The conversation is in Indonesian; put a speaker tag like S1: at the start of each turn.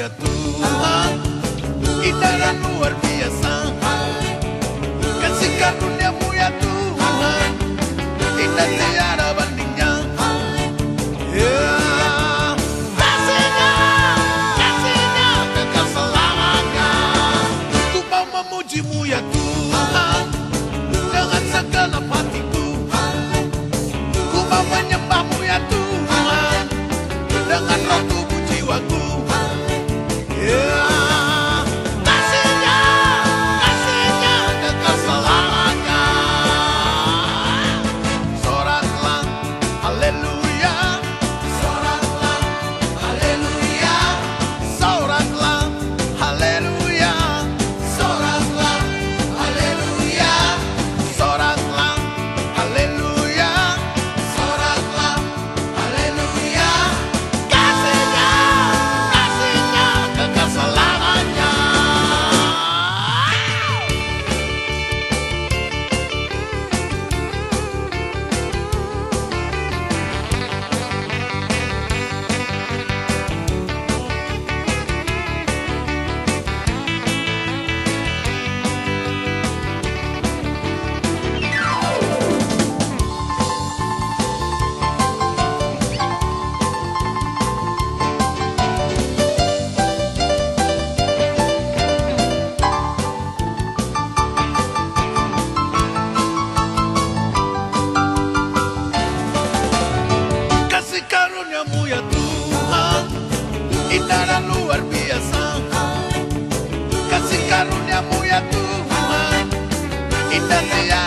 S1: ya Tuhan, indah dan luar biasa. Kasih karunia-Mu ya Tuhan, indah tiada bandingnya. Kasih-Nya kekal selamanya. Ku mau memuji-Mu ya Tuhan, dengan segenap hatiku. Ku mau menyembah-Mu ya Tuhan, dengan roh tubuh jiwaku. Kasih-Nya kekal selamanya. Soraklah, haleluya. Soraklah, haleluya. Soraklah, haleluya. Soraklah, haleluya. Soraklah, haleluya. Soraklah, haleluya. Kasih-Nya kekal selamanya. Kasih karunia-Mu ya Tuhan, indah dan luar biasa. Kasih karunia-Mu ya Tuhan, indah tiada